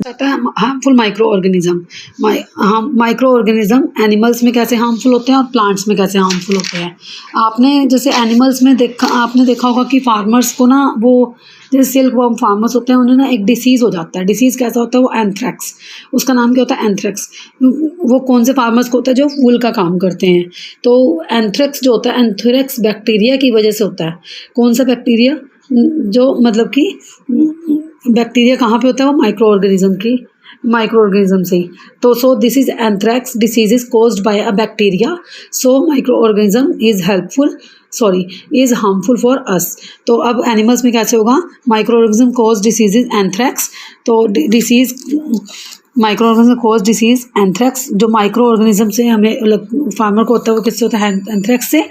आता है harmful micro organism. Micro organism animals में कैसे हार्मफुल होते हैं और प्लांट्स में कैसे हार्मफुल होते हैं। आपने जैसे एनिमल्स में आपने देखा होगा कि फार्मर्स को ना वो जैसे सिल्क वर्म फार्मर्स होते हैं उन्हें ना एक डिसीज़ हो जाता है। डिसीज़ कैसा होता है? वो एंथ्रेक्स, उसका नाम क्या होता है? एंथ्रेक्स। वो कौन से फार्मर्स को होता है? जो वूल का काम करते हैं। तो एंथ्रेक्स जो होता है, एंथ्रेक्स बैक्टीरिया की वजह से होता है। कौन सा बैक्टीरिया? जो मतलब कि बैक्टीरिया कहाँ पे होता है? वो माइक्रो ऑर्गेनिज्म से ही। तो so this is anthrax disease is caused by a bacteria, so micro organism is helpful is harmful for us. तो अब एनिमल्स में कैसे होगा? Micro organism cause disease is anthrax. तो disease micro organism cause disease anthrax. जो micro organism से हमें farmer को होता है वो किससे होता है? एंथ्रेक्स से।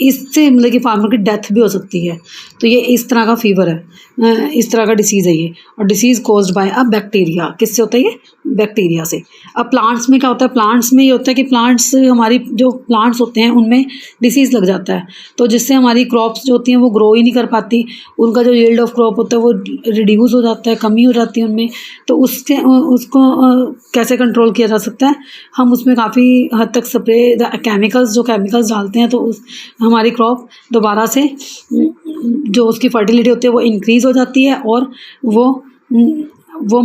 इससे मतलब कि फार्मर की डेथ भी हो सकती है। तो ये इस तरह का फीवर है, इस तरह का डिसीज़ है ये। और disease caused by a bacteria. किससे होता है ये? बैक्टीरिया से। अब प्लांट्स में क्या होता है? प्लांट्स में ये होता है कि प्लांट्स हमारी जो प्लांट्स होते हैं उनमें डिसीज़ लग जाता है, तो जिससे हमारी क्रॉप्स जो होती हैं वो ग्रो ही नहीं कर पाती। उनका जो यील्ड ऑफ क्रॉप होता है वो रिड्यूस हो जाता है, कमी हो जाती है उनमें। तो उसको कैसे कंट्रोल किया जा सकता है? हम उसमें काफ़ी हद तक स्प्रे केमिकल्स डालते हैं, तो उस हमारी क्रॉप दोबारा से जो उसकी फर्टिलिटी होती है वो इंक्रीज़ हो जाती है। और वो वो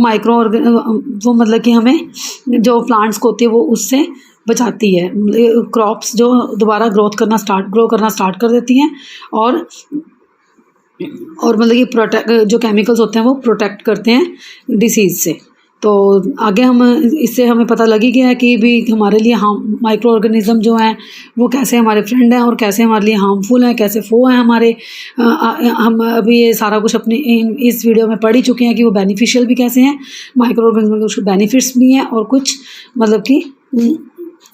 मतलब कि हमें जो प्लांट्स को होती है वो उससे बचाती है। क्रॉप्स जो दोबारा ग्रो करना स्टार्ट कर देती हैं। और मतलब कि जो केमिकल्स होते हैं वो प्रोटेक्ट करते हैं डिसीज़ से। तो आगे इससे हमें पता लग ही गया है कि भी हमारे लिए माइक्रो ऑर्गेनिज्म जो हैं वो कैसे हमारे फ्रेंड हैं और कैसे हमारे लिए हार्मफुल हैं, कैसे फो हैं हमारे। हम अभी ये सारा कुछ अपने इस वीडियो में पढ़ ही चुके हैं कि वो बेनिफिशियल भी कैसे हैं। माइक्रो ऑर्गेनिज्म के कुछ बेनिफिट्स भी हैं और कुछ मतलब कि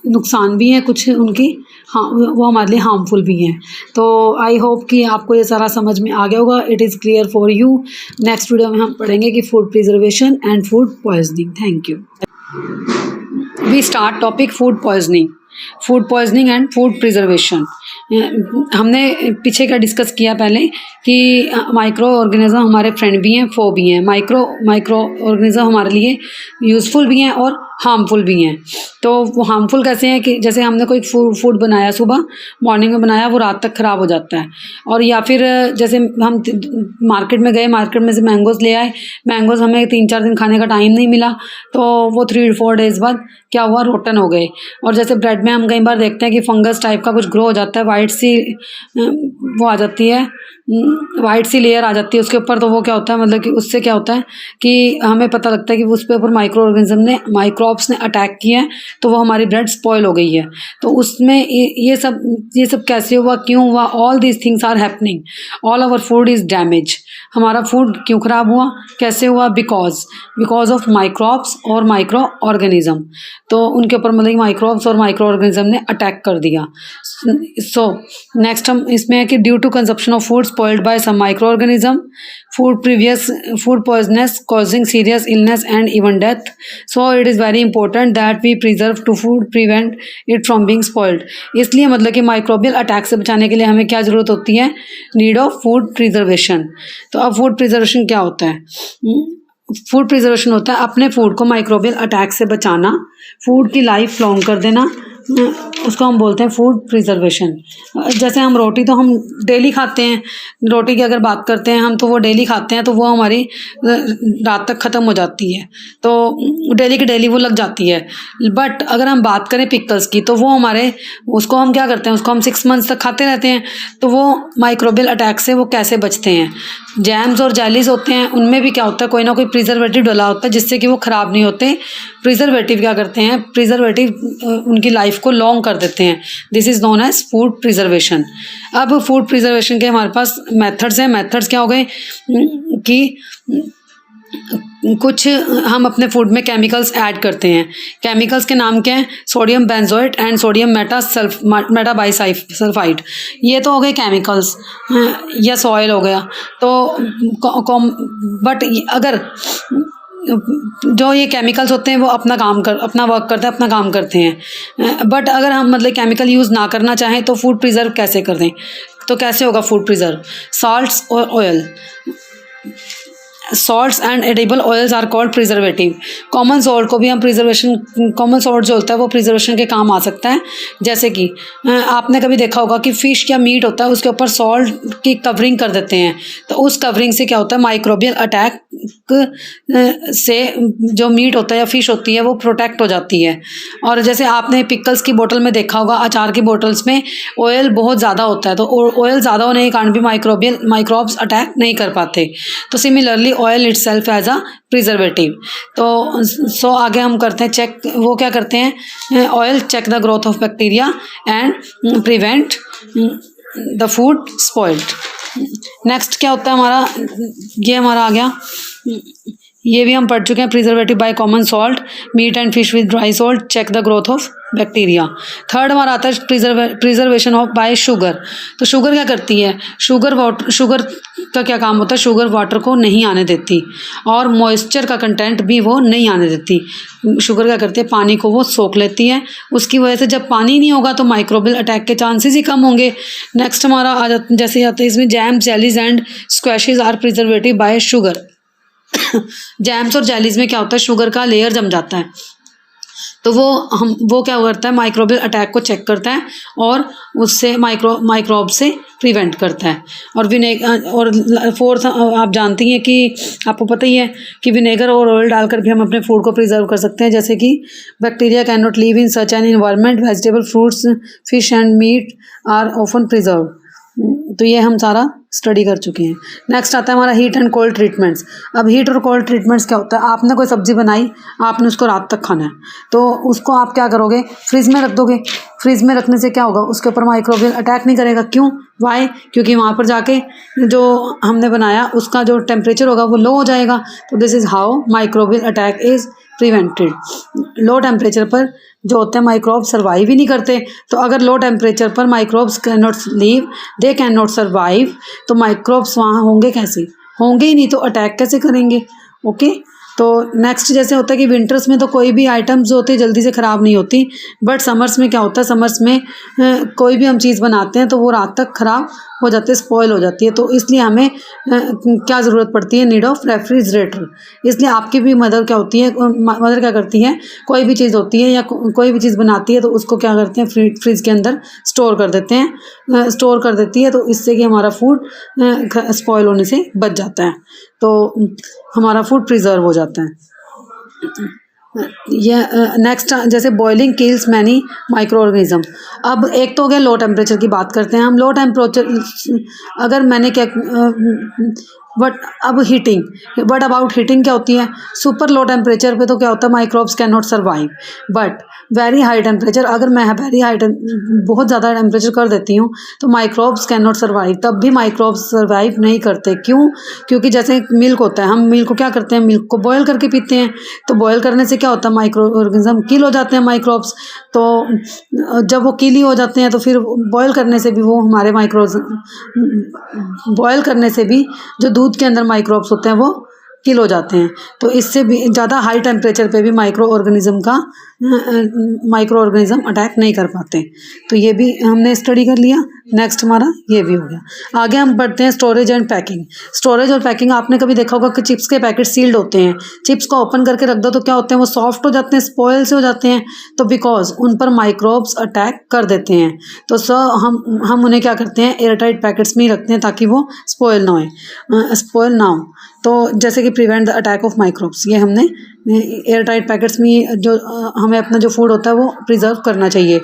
नुकसान भी हैं कुछ उनकी। हाँ, वो हमारे लिए हार्मफुल भी हैं। तो आई होप कि आपको ये सारा समझ में आ गया होगा। It is clear for you. Next video में हम पढ़ेंगे कि food preservation and food poisoning. Thank you. We start topic food poisoning and food preservation. हमने पीछे का डिस्कस किया पहले कि माइक्रो ऑर्गेनिज्म हमारे फ्रेंड भी हैं, फो भी हैं। माइक्रो ऑर्गेनिज्म हमारे लिए यूज़फुल भी हैं और हार्मफुल भी हैं। तो वो हार्मफुल कैसे हैं कि जैसे हमने कोई फूड बनाया, सुबह मॉर्निंग में बनाया, वो रात तक ख़राब हो जाता है। और या फिर जैसे हम मार्केट में गए, मार्केट में से मैंगोज़ ले आए, मैंगोज़ हमें 3-4 दिन खाने का टाइम नहीं मिला, तो वो 3-4 डेज़ बाद क्या हुआ? रोटन हो गए। और जैसे ब्रेड में हम कई बार देखते हैं कि फंगस टाइप का कुछ ग्रो हो जाता है, वाइट सी वो आ जाती है, वाइट सी लेयर आ जाती है उसके ऊपर। तो वो क्या होता है, मतलब कि उससे क्या होता है कि हमें पता लगता है कि उस पे ऊपर माइक्रोब्स ने अटैक किया है, तो वो हमारी ब्रेड स्पॉयल हो गई है। तो उसमें ये सब कैसे हुआ, क्यों हुआ? All these things are happening. All our food is damage. हमारा फूड क्यों ख़राब हुआ, कैसे हुआ? बिकॉज ऑफ माइक्रोब्स और माइक्रो ऑर्गेनिज्म। तो उनके ऊपर मतलब माइक्रोब्स और माइक्रो ऑर्गेनिज्म ने अटैक कर दिया। सो नेक्स्ट हम इसमें है कि due to consumption of food spoiled by some micro organism, food poisonous causing serious illness and even death. So it is very important that we preserve to food, prevent it from being spoiled. इसलिए मतलब कि microbial attack से बचाने के लिए हमें क्या ज़रूरत होती है? Need of food preservation. तो अब फूड प्रिजर्वेशन क्या होता है? फूड प्रिजर्वेशन होता है अपने फूड को माइक्रोबियल अटैक से बचाना, फूड की लाइफ लॉन्ग कर देना। उसको हम बोलते हैं फूड प्रिजर्वेशन। जैसे हम रोटी तो हम डेली खाते हैं, रोटी की अगर बात करते हैं हम, तो वो डेली खाते हैं, तो वो हमारी रात तक ख़त्म हो जाती है, तो डेली की डेली वो लग जाती है। बट अगर हम बात करें पिकल्स की, तो वो उसको हम क्या करते हैं, उसको हम 6 मंथ्स तक खाते रहते हैं। तो वो माइक्रोबियल अटैक से वो कैसे बचते हैं? जैम्स और जेलीज होते हैं, उनमें भी क्या होता है? कोई ना कोई प्रिजर्वेटिव डला होता है जिससे कि वो ख़राब नहीं होते। प्रिजर्वेटिव क्या करते हैं? उनकी लाइफ को लॉन्ग कर देते हैं। This is known as food preservation. अब फूड प्रिजर्वेशन के हमारे पास मेथड्स हैं। मेथड्स क्या हो गए कि कुछ हम अपने फूड में केमिकल्स ऐड करते हैं। केमिकल्स के नाम क्या हैं? Sodium benzoate and sodium metabisulphite. ये तो हो गए केमिकल्स, या सॉइल हो गया। तो बट अगर जो ये केमिकल्स होते हैं वो अपना वर्क करते हैं, अपना काम करते हैं। बट अगर हम मतलब केमिकल यूज़ ना करना चाहें तो फूड प्रिजर्व कैसे कर दें? तो कैसे होगा फूड प्रिजर्व? साल्ट्स और oil salts and edible oils are called preservative. Common salt को भी हम प्रिजर्वेशन, कॉमन सॉल्ट जो होता है वो प्रिजर्वेशन के काम आ सकता है। जैसे कि आपने कभी देखा होगा कि फ़िश या मीट होता है उसके ऊपर सॉल्ट की कवरिंग कर देते हैं, तो उस कवरिंग से क्या होता है, माइक्रोबियल अटैक से जो मीट होता है या फिश होती है वो प्रोटेक्ट हो जाती है। और जैसे आपने पिकल्स की बोतल में देखा होगा, अचार की बोतल्स में ऑयल बहुत ज़्यादा होता है, तो ऑयल ज़्यादा होने के कारण भी माइक्रोब्स अटैक नहीं कर पाते। तो similarly oil itself as a preservative. तो सो आगे हम करते हैं चेक, वो क्या करते हैं, oil check the growth of bacteria and prevent the food spoiled. Next क्या होता है हमारा, ये हमारा आ गया, ये भी हम पढ़ चुके हैं, preservative by common salt, meat and fish with dry salt, check the growth of bacteria. Third हमारा आता है प्रिजर्वेशन ऑफ बाय शुगर। तो शुगर क्या करती है, शुगर का क्या काम होता है, शुगर वाटर को नहीं आने देती और मॉइस्चर का कंटेंट भी वो नहीं आने देती। शुगर क्या करती है, पानी को वो सोख लेती है, उसकी वजह से जब पानी नहीं होगा तो माइक्रोबियल अटैक के चांसेस ही कम होंगे। नेक्स्ट हमारा आ जाता, जैसे आता है इसमें jam, jellies and squashes are preservative by sugar. Jams और जेलीज में क्या होता है, शुगर का लेयर जम जाता है, तो वो क्या करता है, माइक्रोबियल अटैक को चेक करता है और उससे माइक्रोब से प्रिवेंट करता है। और फोर्थ आप जानती हैं कि आपको पता ही है कि विनेगर और ऑयल डालकर भी हम अपने फूड को प्रिजर्व कर सकते हैं। जैसे कि bacteria can not live in such an environment, vegetable, fruits, fish and meat are often preserve. तो ये हम सारा स्टडी कर चुके हैं। नेक्स्ट आता है हमारा हीट एंड कोल्ड ट्रीटमेंट्स। अब हीट और कोल्ड ट्रीटमेंट्स क्या होता है, आपने कोई सब्जी बनाई, आपने उसको रात तक खाना है, तो उसको आप क्या करोगे, फ्रिज में रख दोगे। फ्रिज में रखने से क्या होगा, उसके ऊपर माइक्रोबियल अटैक नहीं करेगा। क्यों, वाई, क्योंकि वहाँ पर जाके जो हमने बनाया उसका जो टेम्परेचर होगा वो लो हो जाएगा। तो this is how microbial attack is prevented. Low temperature पर जो होते हैं माइक्रोब सर्वाइव ही नहीं करते। तो अगर लो टेम्परेचर पर microbes can not leave, they can not survive, तो माइक्रोब्स वहाँ होंगे कैसे, होंगे ही नहीं, तो अटैक कैसे करेंगे। ओके, तो नेक्स्ट जैसे होता है कि विंटर्स में तो कोई भी आइटम्स जो होती है जल्दी से ख़राब नहीं होती, बट समर्स में क्या होता है, समर्स में कोई भी हम चीज़ बनाते हैं तो वो रात तक ख़राब हो जाती है, स्पॉइल हो जाती है। तो इसलिए हमें क्या ज़रूरत पड़ती है, नीड ऑफ रेफ्रिजरेटर। इसलिए आपकी भी मदर क्या होती है, मदर क्या करती है, कोई भी चीज़ होती है या कोई भी चीज़ बनाती है तो उसको क्या करते हैं, फ्रिज के अंदर स्टोर कर देते हैं, स्टोर कर देती है, तो इससे कि हमारा फूड स्पॉइल होने से बच जाता है, तो हमारा फूड प्रिजर्व हो जाता है। ये नेक्स्ट जैसे boiling kills many micro organism. अब एक तो हो गया लो टेम्परेचर की बात करते हैं हम। लो टेम्परेचर अगर मैंने क्या अब हीटिंग, बट अबाउट हीटिंग क्या होती है, सुपर लो टेम्परेचर पे तो क्या होता है, microbes can not survive. But very high temperature, अगर मैं वेरी हाई बहुत ज़्यादा टेम्परेचर कर देती हूँ तो माइक्रोब्स कैन नॉट सर्वाइव, तब भी माइक्रोब्स सर्वाइव नहीं करते। क्यों, क्योंकि जैसे मिल्क होता है, हम मिल्क को क्या करते हैं, मिल्क को बॉयल करके पीते हैं, तो बॉयल करने से क्या होता है, माइक्रो ऑर्गेनिज्म किल हो जाते हैं माइक्रोब्स। तो जब वो किल ही हो जाते हैं तो फिर बॉयल करने से भी वो हमारे बॉयल करने से भी जो दूध के अंदर माइक्रोब्स होते हैं वो किल हो जाते हैं। तो इससे भी ज़्यादा हाई टेम्परेचर पे भी माइक्रो ऑर्गेनिज्म अटैक नहीं कर पाते। तो ये भी हमने स्टडी कर लिया। नेक्स्ट हमारा ये भी हो गया। आगे हम बढ़ते हैं स्टोरेज एंड पैकिंग। स्टोरेज और पैकिंग, आपने कभी देखा होगा कि चिप्स के पैकेट सील्ड होते हैं, चिप्स को ओपन करके रख दो तो क्या होते हैं, वो सॉफ्ट हो जाते हैं, स्पॉयल से हो जाते हैं, तो बिकॉज उन पर माइक्रोब्स अटैक कर देते हैं। तो हम उन्हें क्या करते हैं, एयरटाइट पैकेट्स में ही रखते हैं ताकि वो स्पॉयल ना हो। तो जैसे कि prevent the attack of microbes, ये हमने एयरटाइट पैकेट्स में जो हमें अपना जो फूड होता है वो प्रिजर्व करना चाहिए,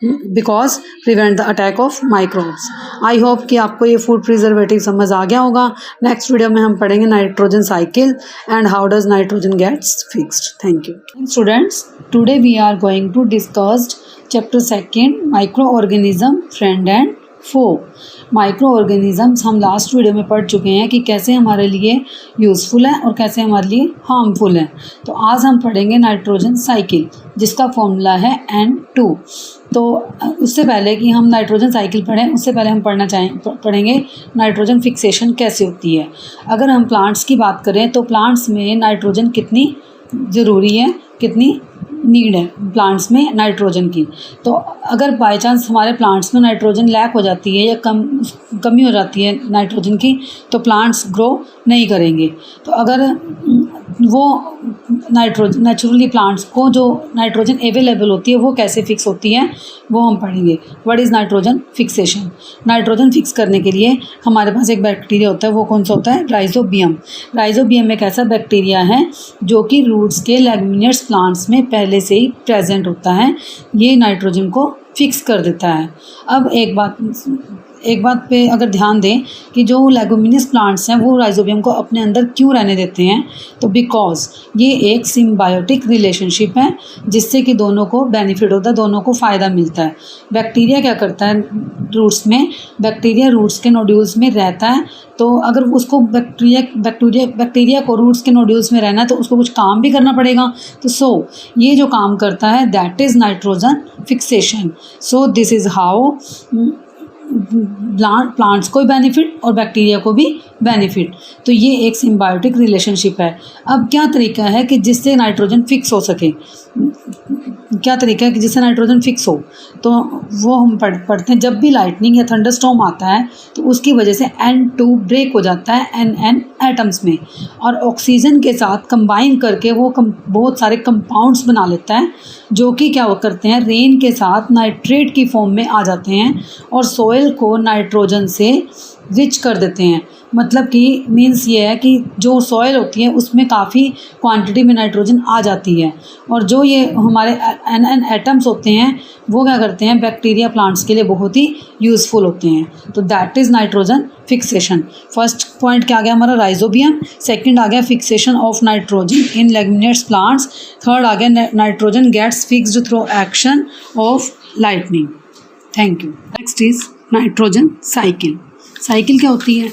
because prevent the attack of microbes. I hope कि आपको ये फूड प्रिजर्वेटिव समझ आ गया होगा। नेक्स्ट वीडियो में हम पढ़ेंगे nitrogen cycle and how does nitrogen gets fixed. Thank you students, today we are going to discuss chapter 2 micro organism friend and foe. Micro organisms हम लास्ट वीडियो में पढ़ चुके हैं कि कैसे हमारे लिए यूज़फुल है और कैसे हमारे लिए हार्मफुल है। तो आज हम पढ़ेंगे नाइट्रोजन साइकिल, जिसका फॉर्मूला है N2। तो उससे पहले कि हम नाइट्रोजन साइकिल पढ़ें, उससे पहले हम पढ़ेंगे नाइट्रोजन फिक्सेशन कैसे होती है। अगर हम प्लांट्स की बात करें तो प्लांट्स में नाइट्रोजन कितनी ज़रूरी है, कितनी नीड है प्लांट्स में नाइट्रोजन की। तो अगर बाय चांस हमारे प्लांट्स में नाइट्रोजन लैक हो जाती है या कमी हो जाती है नाइट्रोजन की, तो प्लांट्स ग्रो नहीं करेंगे। तो अगर वो नाइट्रोजन नेचुरली प्लांट्स को जो नाइट्रोजन अवेलेबल होती है वो कैसे फिक्स होती है वो हम पढ़ेंगे। What is nitrogen fixation? Nitrogen fix करने के लिए हमारे पास एक बैक्टीरिया होता है, वो कौन सा होता है? राइजोबियम। राइजोबियम एक ऐसा बैक्टीरिया है जो कि रूट्स के लेग्यूमिनस प्लांट्स में पहले से ही प्रेजेंट होता है। ये नाइट्रोजन को फिक्स कर देता है। अब एक बात पे अगर ध्यान दें कि जो लेगुमिनस प्लांट्स हैं वो राइजोबियम को अपने अंदर क्यों रहने देते हैं, तो बिकॉज ये एक सिम्बायोटिक रिलेशनशिप है जिससे कि दोनों को बेनिफिट होता है, दोनों को फ़ायदा मिलता है। बैक्टीरिया क्या करता है रूट्स में? बैक्टीरिया रूट्स के नोड्यूल्स में रहता है, तो अगर उसको बैक्टीरिया को रूट्स के नोड्यूल्स में रहना है तो उसको कुछ काम भी करना पड़ेगा। तो ये जो काम करता है that is nitrogen fixation. So this is how plants को भी बेनिफिट और बैक्टीरिया को भी बेनिफिट। तो ये एक सिम्बायोटिक रिलेशनशिप है। अब क्या तरीका है कि जिससे नाइट्रोजन फिक्स हो सके? क्या तरीका है कि जिससे नाइट्रोजन फिक्स हो? तो वो हम पढ़ते हैं, जब भी लाइटनिंग या थंडरस्टॉर्म आता है तो उसकी वजह से N2 ब्रेक हो जाता है NN एटम्स में, और ऑक्सीजन के साथ कंबाइन करके वो बहुत सारे कंपाउंड्स बना लेता है जो कि क्या करते हैं, रेन के साथ नाइट्रेट की फॉर्म में आ जाते हैं और सोइल को नाइट्रोजन से रिच कर देते हैं। मतलब कि मीन्स ये है कि जो सॉइल होती है उसमें काफ़ी क्वांटिटी में नाइट्रोजन आ जाती है, और जो ये हमारे NN एटम्स होते हैं वो क्या करते हैं, बैक्टीरिया प्लांट्स के लिए बहुत ही यूज़फुल होते हैं। तो that is nitrogen fixation. First point क्या आ गया हमारा? राइजोबियम। सेकंड आ गया fixation of nitrogen in leguminous plants. Third आ गया nitrogen gets fixed through action of lightning. Thank you. Next is nitrogen cycle. Cycle क्या होती है?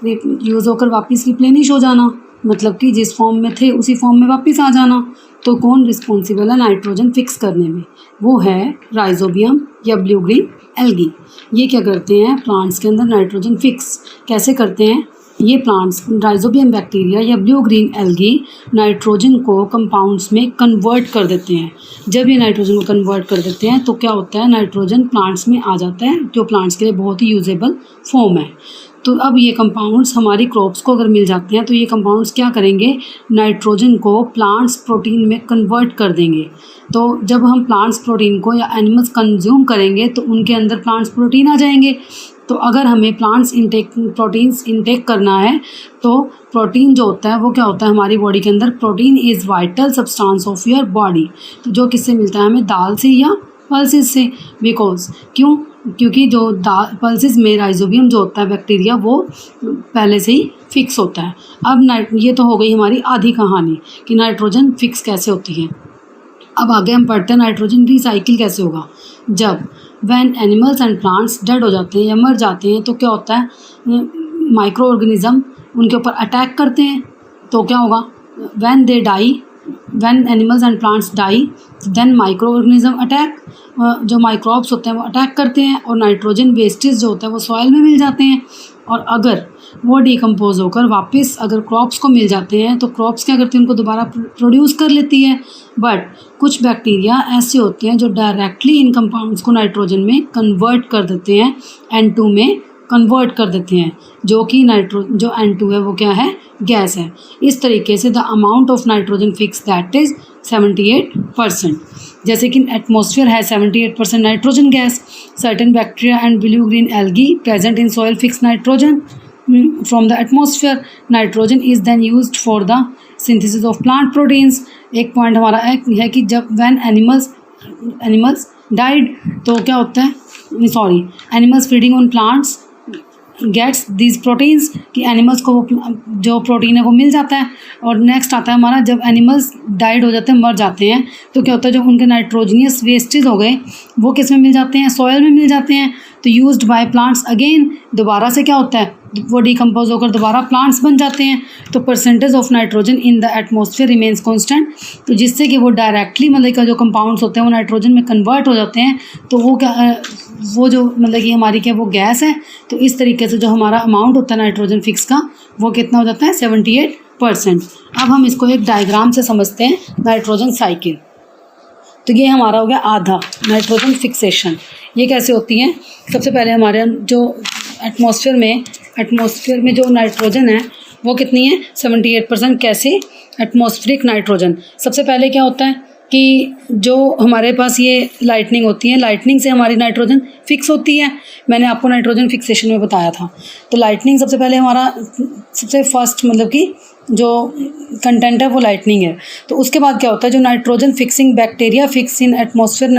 यूज़ होकर वापस रिप्लेनिश हो जाना, मतलब कि जिस फॉर्म में थे उसी फॉर्म में वापस आ जाना। तो कौन रिस्पॉन्सिबल है नाइट्रोजन फिक्स करने में? वो है राइजोबियम या ब्लू ग्रीन एल्गी। ये क्या करते हैं, प्लांट्स के अंदर नाइट्रोजन फिक्स कैसे करते हैं? ये प्लांट्स राइजोबियम बैक्टीरिया या ब्लू ग्रीन एल्गी नाइट्रोजन को कंपाउंड्स में कन्वर्ट कर देते हैं। जब ये नाइट्रोजन को कन्वर्ट कर देते हैं तो क्या होता है, नाइट्रोजन प्लांट्स में आ जाता है जो प्लांट्स के लिए बहुत ही यूजेबल फॉर्म है। तो अब ये कंपाउंड्स हमारी क्रॉप्स को अगर मिल जाते हैं तो ये कंपाउंड्स क्या करेंगे, नाइट्रोजन को प्लांट्स प्रोटीन में कन्वर्ट कर देंगे। तो जब हम प्लांट्स प्रोटीन को या एनिमल्स कंज्यूम करेंगे तो उनके अंदर प्लांट्स प्रोटीन आ जाएंगे। तो अगर हमें प्रोटीन्स इंटेक करना है तो प्रोटीन जो होता है वो क्या होता है हमारी बॉडी के अंदर? Protein is vital substance of your body. तो जो किससे मिलता है हमें? दाल से या पल्सेस से। बिकॉज क्योंकि जो पल्सेस में राइजोबियम जो होता है बैक्टीरिया वो पहले से ही फिक्स होता है। अब ये तो हो गई हमारी आधी कहानी कि नाइट्रोजन फिक्स कैसे होती है। अब आगे हम पढ़ते हैं नाइट्रोजन रिसाइकिल कैसे होगा। जब when animals and plants dead हो जाते हैं या मर जाते हैं तो क्या होता है, माइक्रो ऑर्गेनिज्म उनके ऊपर अटैक करते हैं। तो क्या होगा, when they die, when animals and plants die then micro organism attack, जो माइक्रोब्स होते हैं वो अटैक करते हैं और नाइट्रोजन वेस्टेज जो होता है वो सॉइल में मिल जाते हैं। और अगर वो डिकम्पोज होकर वापस अगर क्रॉप्स को मिल जाते हैं तो क्रॉप्स क्या करती हैं, उनको दोबारा प्रोड्यूस कर लेती है। बट कुछ बैक्टीरिया ऐसे होते हैं जो डायरेक्टली इन कंपाउंड्स को नाइट्रोजन में कन्वर्ट कर देते हैं, N2 में कन्वर्ट कर देते हैं, जो कि जो N2 है वो क्या है, गैस है। इस तरीके से the amount of nitrogen fix that is 78%। जैसे कि एटमॉस्फेयर है 78% nitrogen gas. Certain bacteria and blue green algae present in soil fix nitrogen from the atmosphere. Nitrogen is then used for the synthesis of plant proteins. एक point हमारा है कि जब when animals died तो क्या होता है, animals feeding on plants gets these proteins कि एनिमल्स को वो जो प्रोटीन है वो मिल जाता है। और नेक्स्ट आता है हमारा, जब एनिमल्स डाइड हो जाते हैं, मर जाते हैं, तो क्या होता है, जो उनके नाइट्रोजनियस वेस्टेज हो गए वो किस में मिल जाते हैं, सॉयल में मिल जाते हैं। तो यूज्ड बाय प्लांट्स अगेन, दोबारा से क्या होता है, वो डिकम्पोज होकर दोबारा प्लांट्स बन जाते हैं। तो percentage of nitrogen in the atmosphere remains constant. तो जिससे कि वो डायरेक्टली मतलब का जो कंपाउंड्स होते हैं वो नाइट्रोजन में कन्वर्ट हो जाते हैं। तो वो क्या, वो जो मतलब कि हमारी क्या वो गैस है। तो इस तरीके से जो हमारा अमाउंट होता है नाइट्रोजन फिक्स का वो कितना हो जाता है, 78%। अब हम इसको एक डायग्राम से समझते हैं नाइट्रोजन साइकिल। तो ये हमारा हो गया आधा नाइट्रोजन फिक्सेशन। ये कैसे होती है? सबसे पहले हमारे जो एटमॉस्फेयर में जो नाइट्रोजन है वो कितनी है? 78%। कैसे? Atmospheric nitrogen. सबसे पहले क्या होता है कि जो हमारे पास ये लाइटनिंग होती है, लाइटनिंग से हमारी नाइट्रोजन फिक्स होती है। मैंने आपको नाइट्रोजन फिक्सेशन में बताया था। तो लाइटनिंग सबसे पहले हमारा सबसे फर्स्ट मतलब कि जो कंटेंट है वो लाइटनिंग है। तो उसके बाद क्या होता है, जो nitrogen fixing bacteria fix in atmospheric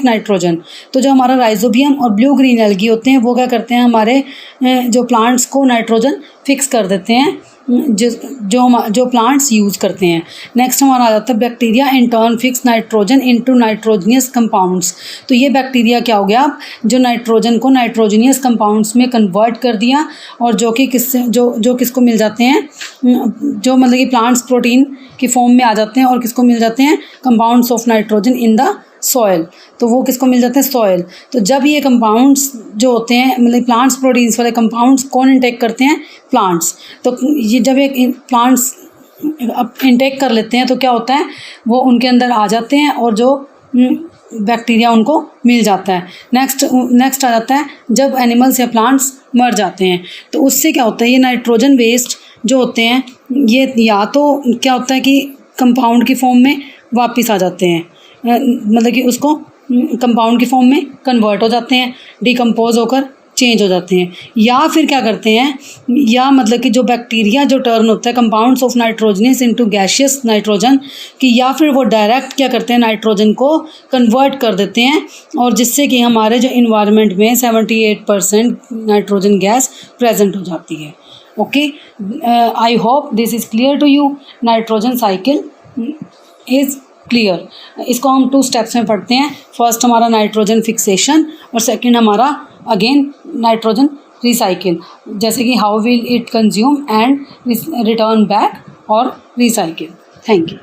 nitrogen. तो जो हमारा राइजोबियम और ब्लू ग्रीन एल्गी होते हैं वो क्या करते हैं, हमारे जो प्लांट्स को नाइट्रोजन फिक्स कर देते हैं, जो प्लांट्स यूज़ करते हैं। नेक्स्ट हमारा आ जाता है bacteria in turn fix nitrogen into nitrogenous compounds. तो ये बैक्टीरिया क्या हो गया, जो नाइट्रोजन को नाइट्रोजनियस कंपाउंड्स में कन्वर्ट कर दिया, और जो कि किसको मिल जाते हैं, जो मतलब कि प्लांट्स प्रोटीन की फॉर्म में आ जाते हैं, और किसको मिल जाते हैं, compounds of nitrogen in the soil. तो वो किसको मिल जाते हैं, सॉयल। तो जब ये कंपाउंड्स जो होते हैं मतलब प्लांट्स प्रोटीन्स वाले कंपाउंड्स कौन इंटेक करते हैं, प्लांट्स। तो ये जब एक प्लांट्स इंटेक कर लेते हैं तो क्या होता है, वो उनके अंदर आ जाते हैं और जो बैक्टीरिया उनको मिल जाता है। नेक्स्ट आ जाता है जब एनिमल्स या प्लांट्स मर जाते हैं, तो उससे क्या होता है, ये नाइट्रोजन वेस्ट जो होते हैं ये या तो क्या होता है कि कंपाउंड की फॉर्म में वापस आ जाते हैं, मतलब कि उसको कंपाउंड की फॉर्म में कन्वर्ट हो जाते हैं, डिकम्पोज होकर चेंज हो जाते हैं, या फिर क्या करते हैं, या मतलब कि जो बैक्टीरिया जो टर्न होता है compounds of nitrogenous into gaseous nitrogen, कि या फिर वो डायरेक्ट क्या करते हैं, नाइट्रोजन को कन्वर्ट कर देते हैं, और जिससे कि हमारे जो इन्वायरमेंट में 78% नाइट्रोजन गैस प्रेजेंट हो जाती है। Okay, I hope this is clear to you. Nitrogen cycle is clear. इसको हम 2 स्टेप्स में पढ़ते हैं। फर्स्ट हमारा नाइट्रोजन फिक्सेशन, और सेकंड हमारा अगेन नाइट्रोजन रिसाइकिल, जैसे कि how will it consume and return back और रिसाइकिल। Thank you.